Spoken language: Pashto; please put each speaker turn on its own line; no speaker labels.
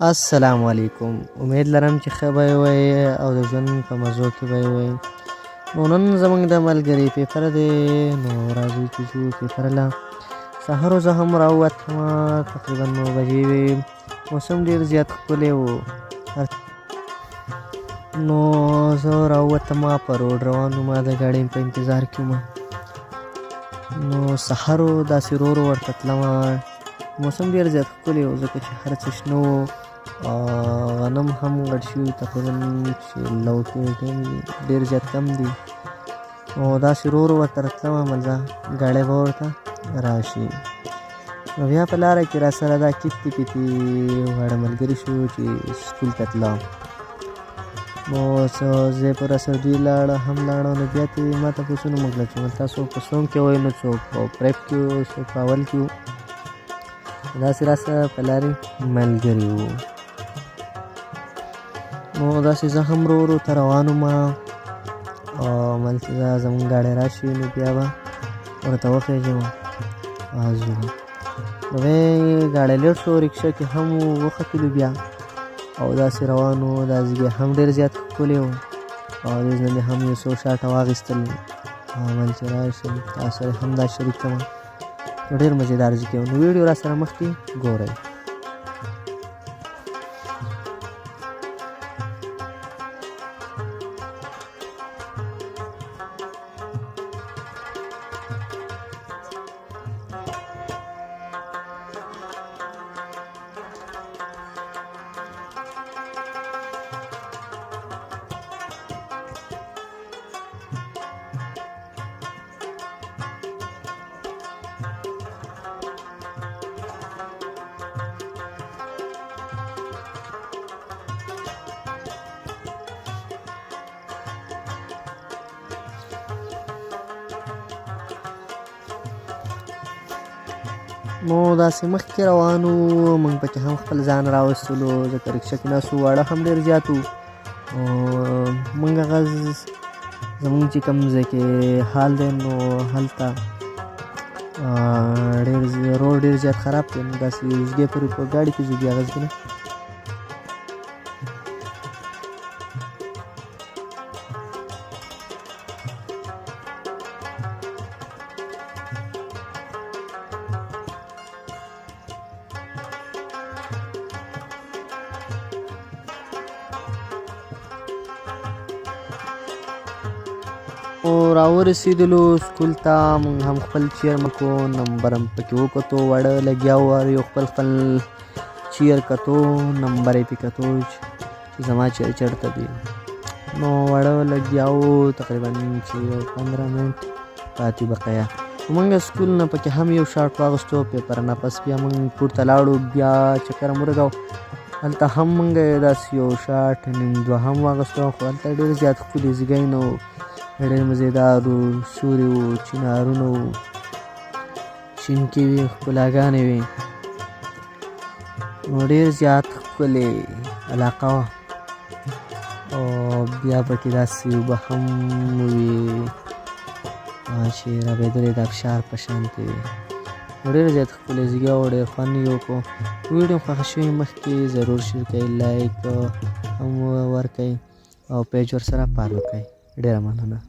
السلام علیکم. امید لرم چې ښه به وئ او د ژوند په مزو کې به وئ. نو نن زموږ د ملګري پیپر دی، نو راځئ چې ځو پیپر له. سهار زه هم راووتمه، تقریبا 9 بجې وې. موسم ډېر زیات ښکلی و. نو زه راووتمه، په روډ روان وم، د ګاډۍ په انتظار کې وم. نو سهار و، داسې ورو ورو ورته تلمه. موسم ډېر زیات ښکلی و ځکه چې هر څه شنه و. غنم هم غټ شوي، تقریبا چې لو ټیم ډېر زیات کم دي. نو داسې ورو ورو ورته تلمه، مزه ګاډی به ورته راشي. نو بیا په لاره کې راسره دا کتې پتې واړه ملګري شو چې سکول ته تله. نو څه ځای په راسره دوی لاړه، هم لاړه. نو بیا ترې ما ته پوښتنه وکړه چې تاسو په څوم کې وئ؟ نو څوک په پریپ کې و، څوک په اول کې و. داسې راسره په لارې ملګري وو. نو داسې زه هم ورو ورو ته روان وم، او هملته زموږ ګاډی راشي نو بیا به ورته وخېژم ځو. نو ګاډی لیټ شو، رکشه کې هم وختلو بیا، او داسې روان وو. دا ځای هم ډېر زیات ښکلی و، او دې نه مې هم یو څو شاټه واخیستل. هملته راشم، تاسو سره هم دا شریک کړم. نو ډېر مزېدار ځای کې و. نو ویډیو را سره مخکې ګورئ. نو داسې مخکې روان وو، موږ پکې هم خپل ځان راوستلو ځکه رکشه کې ناست وو. واړه هم ډېر زیات وو. موږ هغه زموږ چې کوم ځای کې حال دی، نو هلته روډ ډېر زیات خراب دی. نو داسې اوږدې پورې په ګاډي کې ځو، بیا غځېږي نه. راورسېدلو سکول ته. موږ هم خپل چیر مکو، نمبر هم پکې وکتو. واړه لګیا وو، یو خپل چیر کتو، نمبر یې پې کتو چې زما چیر چېرته دی. نو واړه لګیا وو، تقریبا چې 15 منټ پاتې بقیه. موږ سکول نه پکې هم یو شاټ واغستو، پیپر نه پس بیا موږ پورته لاړو، بیا چکر مو ولګاو. هلته هم موږ داسې یو شاټ نیم دوه هم واغستو، خو هلته ډېر زیات ښکلي ځای نه و، ډېر مزېدار و. سیوري و، چنارونه و، شینکۍ وې، ښکلاګانې وې. نو ډېر زیات ښکلې علاقه وه. او بیا پکې داسې اوبه هم وې چې رابېدلې د ابشار په شانتې وې. نو ډېر زیات ښکلی ځای و، ډېر خوند یې وکړو. ویډیو خوښه شوې مخکې ضرور شیر کړئ، لایک هم ورکړئ، او پیج ورسره فالو کړئ. ډېره مننه.